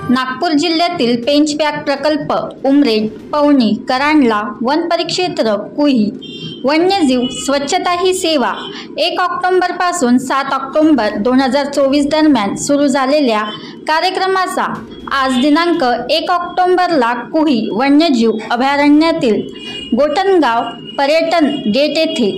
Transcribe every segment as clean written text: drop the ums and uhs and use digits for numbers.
नागपूर जिल्ह्यातील पेंचपॅक प्रकल्प, उमरेड, पवनी, करांडला, वन परिक्षेत्र, कुही, वन्यजीव स्वच्छता ही सेवा 1 ऑक्टोबरपासून 7 ऑक्टोबर 2024 दरम्यान सुरू झालेल्या कार्यक्रमाचा आज दिनांक 1 ऑक्टोबरला कुही वन्यजीव अभयारण्यातील गोठणगाव पर्यटन गेट येथे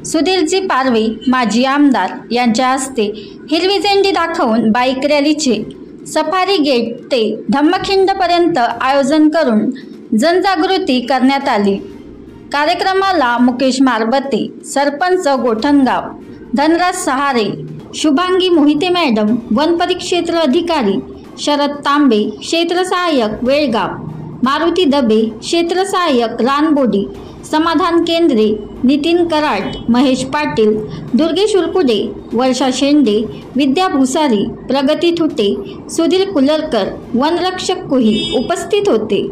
सुधीरजी पारवे माजी आमदार यांच्या हस्ते हिरवी झेंडी दाखवून बाईक रॅलीचे सफारी गेट ते धम्मखिंडपर्यंत आयोजन करून जनजागृती करण्यात आली। कार्यक्रमाला मुकेश मारबते, सरपंच गोठणगाव, धनराज सहारे, शुभांगी मोहिते मॅडम, वन परिक्षेत्र अधिकारी शरद तांबे, क्षेत्र सहाय्यक वेळगाव, मारुती दबे, क्षेत्र सहाय्यक रानबोडी, समाधान केंद्रे नितीन कराड, महेश पाटील, दुर्गेश उरकुडे, वर्षा शेंडे, विद्या भुसारी, प्रगती थुटे, सुधीर कुलरकर, वनरक्षक कुही उपस्थित होते।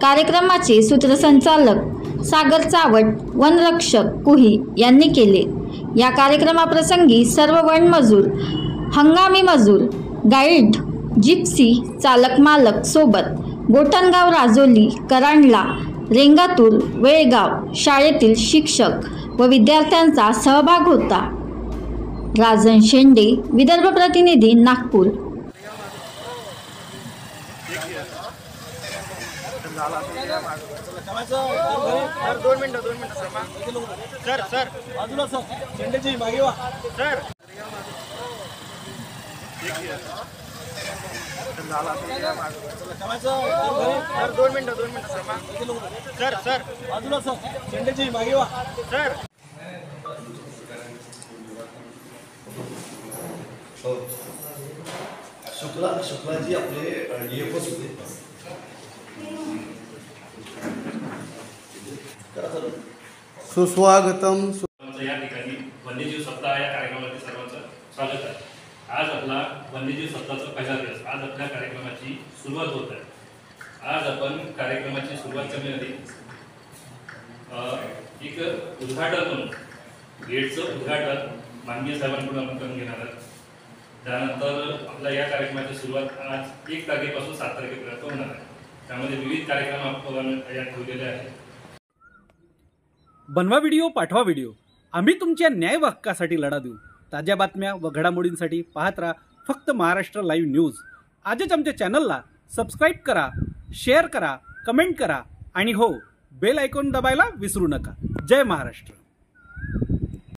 कार्यक्रमाचे सूत्रसंचालक सागर चावट, वनरक्षक कुही यांनी केले। या कार्यक्रमाप्रसंगी सर्व वनमजूर, हंगामी मजूर, गाईड, जिप्सी चालक मालक सोबत गोठणगाव, राजोली, करांडला, रेंगातूर, वेळगाव शाळेतील शिक्षक व विद्यार्थ्यांचा सहभाग होता। राजन शेंडे, विदर्भ प्रतिनिधी, नागपूर। शुक्लाजी आपले DFOs होते। सुस्वागतम। या ठिकाणी वन्यजीव सप्ताह या कार्यक्रमामध्ये सर्वांचं स्वागत आहे। आज आपला वन्यजीव सप्ताहाचा पहिला दिवस। आज आपल्या कार्यक्रमाची सुरुवात होत आहे। आज आपण कार्यक्रमाची सुरुवात करण्याआधी एक उद्घाटन म्हणून गेटचं उद्घाटन माननीय साहेबांकडून आपण करून घेणार आहोत। त्यानंतर आपल्या या कार्यक्रमाची सुरुवात आज 1 तारखेपासून 7 तारखेपर्यंत होणार आहे। त्यामध्ये विविध कार्यक्रम आपण या ठेवलेले आहेत। बनवा व्हिडिओ, पाठवा व्हिडिओ, आम्ही तुमच्या न्याय हक्कासाठी लढा देऊ। ताज्या बातम्या व घडामोडींसाठी पाहत राहा फक्त महाराष्ट्र लाईव्ह न्यूज। आजच आमच्या चॅनलला सबस्क्राईब करा, शेअर करा, कमेंट करा आणि हो, बेल आयकॉन दबायला विसरू नका। जय महाराष्ट्र।